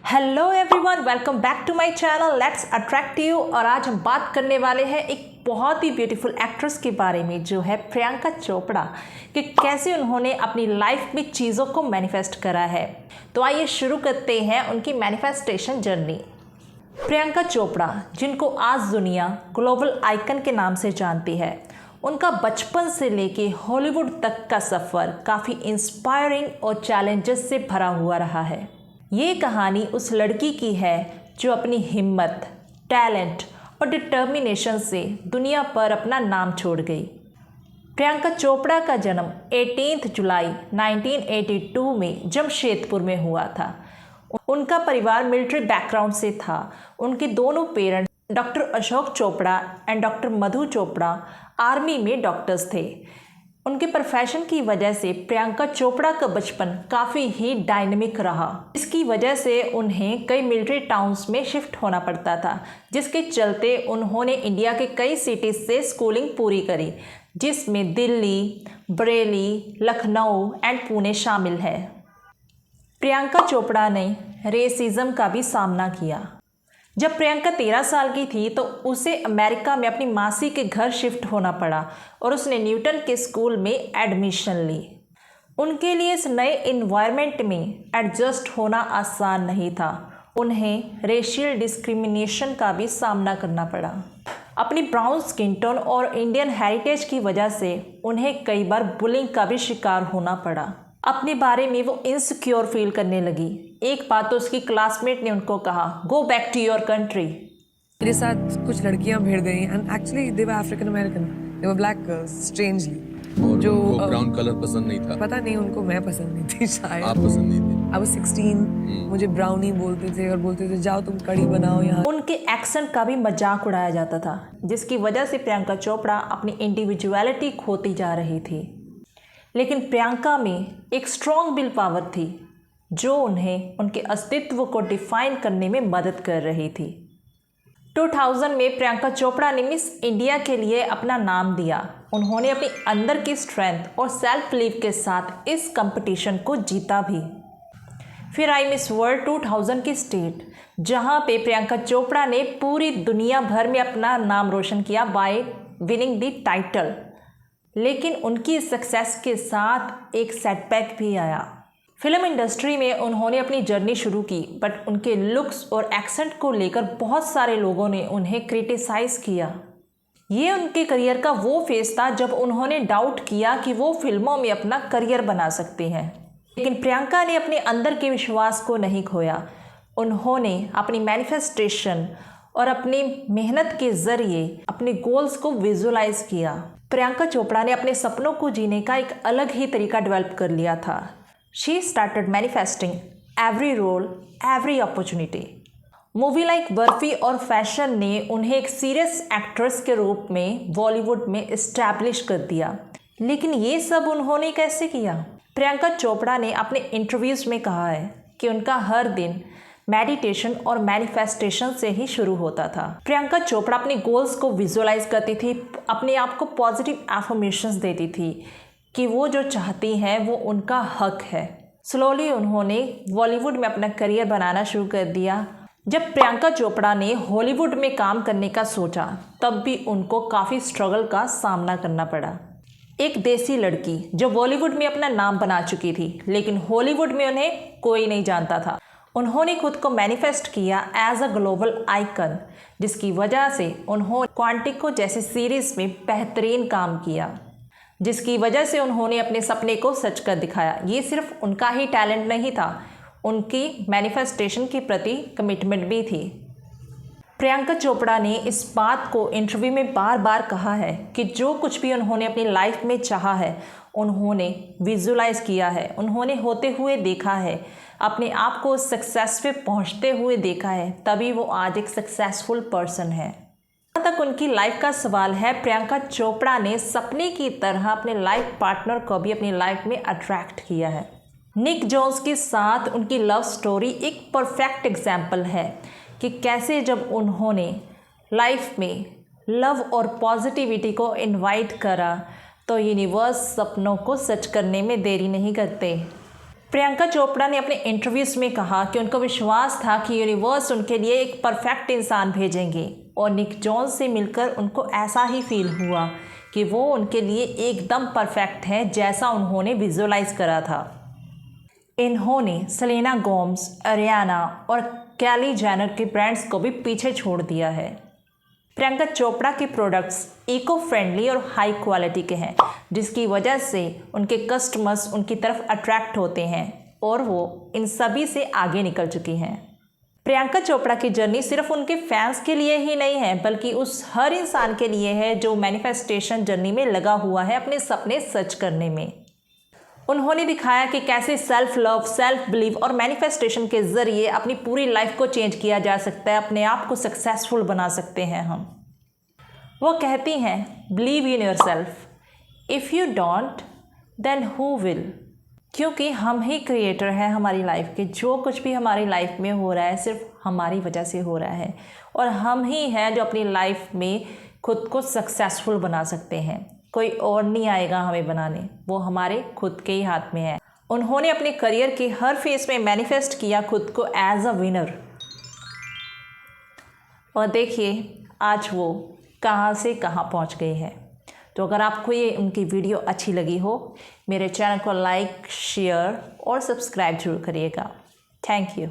Hello everyone, welcome back to my channel let's attract you. और आज हम बात करने वाले हैं एक बहुत ही ब्यूटीफुल एक्ट्रेस के बारे में जो है प्रियंका चोपड़ा, कि कैसे उन्होंने अपनी लाइफ में चीज़ों को मैनिफेस्ट करा है। तो आइए शुरू करते हैं उनकी मैनिफेस्टेशन जर्नी। प्रियंका चोपड़ा, जिनको आज दुनिया ग्लोबल आइकन के नाम से जानती है, उनका बचपन से लेके हॉलीवुड तक का सफ़र काफ़ी इंस्पायरिंग और चैलेंजेस से भरा हुआ रहा है। ये कहानी उस लड़की की है जो अपनी हिम्मत, टैलेंट और डिटर्मिनेशन से दुनिया पर अपना नाम छोड़ गई। प्रियंका चोपड़ा का जन्म 18 जुलाई 1982 में जमशेदपुर में हुआ था। उनका परिवार मिलिट्री बैकग्राउंड से था। उनके दोनों parents doctor Ashok Chopra and doctor Madhu Chopra army में डॉक्टर्स थे। उनके प्रोफेशन की वजह से प्रियंका चोपड़ा का बचपन काफ़ी ही डायनेमिक रहा। इसकी वजह से उन्हें कई मिलिट्री टाउन्स में शिफ्ट होना पड़ता था, जिसके चलते उन्होंने इंडिया के कई सिटीज़ से स्कूलिंग पूरी करी, जिसमें दिल्ली, बरेली, लखनऊ एंड पुणे शामिल है। प्रियंका चोपड़ा ने रेसिज्म का भी सामना किया। जब प्रियंका 13 साल की थी तो उसे अमेरिका में अपनी मासी के घर शिफ्ट होना पड़ा और उसने न्यूटन के स्कूल में एडमिशन ली। उनके लिए इस नए इन्वायरमेंट में एडजस्ट होना आसान नहीं था। उन्हें रेशियल डिस्क्रिमिनेशन का भी सामना करना पड़ा। अपनी ब्राउन स्किन टोन और इंडियन हेरिटेज की वजह से उन्हें कई बार बुलिंग का भी शिकार होना पड़ा। अपने बारे में वो इनसिक्योर फील करने लगी। एक बात तो उसकी क्लासमेट ने उनको कहा, go back to your country. मेरे साथ कुछ लड़कियां भिड़ गई and actually they were African American, they were black girls strangely. और जो उनको ब्राउन कलर पसंद नहीं था। पता नहीं उनको मैं पसंद नहीं थी शायद। आप पसंद नहीं थे। आई वाज 16, मुझे ब्राउनी बोलते थे और बोलते थे जाओ तुम कड़ी बनाओ यहाँ। उनके एक्सेंट का भी मजाक उड़ाया जाता था, जिसकी वजह से प्रियंका चोपड़ा अपनी इंडिविजुअलिटी खोती जा रही थी। लेकिन प्रियंका में एक स्ट्रॉन्ग विल पावर थी जो उन्हें उनके अस्तित्व को डिफाइन करने में मदद कर रही थी। 2000 में प्रियंका चोपड़ा ने मिस इंडिया के लिए अपना नाम दिया। उन्होंने अपनी अंदर की स्ट्रेंथ और सेल्फ बिलीव के साथ इस कंपटीशन को जीता भी। फिर आई मिस वर्ल्ड 2000 की स्टेट, जहां पे प्रियंका चोपड़ा ने पूरी दुनिया भर में अपना नाम रोशन किया बाय विनिंग द टाइटल। लेकिन उनकी सक्सेस के साथ एक सेटबैक भी आया। फिल्म इंडस्ट्री में उन्होंने अपनी जर्नी शुरू की, बट उनके लुक्स और एक्सेंट को लेकर बहुत सारे लोगों ने उन्हें क्रिटिसाइज़ किया। ये उनके करियर का वो फेज था जब उन्होंने डाउट किया कि वो फिल्मों में अपना करियर बना सकते हैं। लेकिन प्रियंका ने अपने अंदर के विश्वास को नहीं खोया। उन्होंने अपनी मैनिफेस्टेशन और अपनी मेहनत के ज़रिए अपने गोल्स को विजुलाइज किया। प्रियंका चोपड़ा ने अपने सपनों को जीने का एक अलग ही तरीका डेवलप कर लिया था। She started manifesting every role, every opportunity. Movie like Barfi और फैशन ने उन्हें एक सीरियस एक्ट्रेस के रूप में बॉलीवुड में इस्टेब्लिश कर दिया। लेकिन ये सब उन्होंने कैसे किया? प्रियंका चोपड़ा ने अपने इंटरव्यूज़ में कहा है कि उनका हर दिन मेडिटेशन और मैनिफेस्टेशन से ही शुरू होता था। प्रियंका चोपड़ा अपने गोल्स को विजुअलाइज करती थी, अपने आप को पॉजिटिव एफर्मेशंस देती थी कि वो जो चाहती हैं वो उनका हक है। स्लोली उन्होंने बॉलीवुड में अपना करियर बनाना शुरू कर दिया। जब प्रियंका चोपड़ा ने हॉलीवुड में काम करने का सोचा, तब भी उनको काफ़ी स्ट्रगल का सामना करना पड़ा। एक देसी लड़की जो बॉलीवुड में अपना नाम बना चुकी थी, लेकिन हॉलीवुड में उन्हें कोई नहीं जानता था। उन्होंने खुद को मैनिफेस्ट किया एज अ ग्लोबल आइकन, जिसकी वजह से उन्होंने क्वांटिको जैसी सीरीज़ में बेहतरीन काम किया, जिसकी वजह से उन्होंने अपने सपने को सच कर दिखाया। ये सिर्फ उनका ही टैलेंट नहीं था, उनकी मैनिफेस्टेशन के प्रति कमिटमेंट भी थी। प्रियंका चोपड़ा ने इस बात को इंटरव्यू में बार बार कहा है कि जो कुछ भी उन्होंने अपनी लाइफ में चाहा है उन्होंने विजुलाइज किया है, उन्होंने होते हुए देखा है, अपने आप को सक्सेस पे पहुंचते हुए देखा है, तभी वो आज एक सक्सेसफुल पर्सन है। जहाँ तक उनकी लाइफ का सवाल है, प्रियंका चोपड़ा ने सपने की तरह अपने लाइफ पार्टनर को भी अपनी लाइफ में अट्रैक्ट किया है। निक जोन्स के साथ उनकी लव स्टोरी एक परफेक्ट एग्जाम्पल है कि कैसे जब उन्होंने लाइफ में लव और पॉजिटिविटी को इनवाइट करा तो यूनिवर्स सपनों को सच करने में देरी नहीं करते। प्रियंका चोपड़ा ने अपने इंटरव्यूज़ में कहा कि उनको विश्वास था कि यूनिवर्स उनके लिए एक परफेक्ट इंसान भेजेंगे और निक जोन्स से मिलकर उनको ऐसा ही फील हुआ कि वो उनके लिए एकदम परफेक्ट है जैसा उन्होंने विजुअलाइज करा था। इन्होंने सेलेना गोम्स, अरियाना और कैली जेनर के ब्रांड्स को भी पीछे छोड़ दिया है। प्रियंका चोपड़ा के प्रोडक्ट्स इको फ्रेंडली और हाई क्वालिटी के हैं, जिसकी वजह से उनके कस्टमर्स उनकी तरफ अट्रैक्ट होते हैं और वो इन सभी से आगे निकल चुकी हैं। प्रियंका चोपड़ा की जर्नी सिर्फ उनके फैंस के लिए ही नहीं है, बल्कि उस हर इंसान के लिए है जो मैनिफेस्टेशन जर्नी में लगा हुआ है अपने सपने सच करने में। उन्होंने दिखाया कि कैसे सेल्फ लव, सेल्फ बिलीव और मैनिफेस्टेशन के ज़रिए अपनी पूरी लाइफ को चेंज किया जा सकता है, अपने आप को सक्सेसफुल बना सकते हैं हम। वो कहती हैं, believe in yourself, if you don't then who will. क्योंकि हम ही क्रिएटर हैं हमारी लाइफ के। जो कुछ भी हमारी लाइफ में हो रहा है सिर्फ हमारी वजह से हो रहा है और हम ही हैं जो अपनी लाइफ में खुद को सक्सेसफुल बना सकते हैं। कोई और नहीं आएगा हमें बनाने, वो हमारे खुद के ही हाथ में है। उन्होंने अपने करियर के हर फेज में मैनिफेस्ट किया खुद को एज अ विनर और देखिए आज वो कहाँ से कहाँ पहुँच गई है। तो अगर आपको ये उनकी वीडियो अच्छी लगी हो, मेरे चैनल को लाइक, शेयर और सब्सक्राइब जरूर करिएगा। Thank you.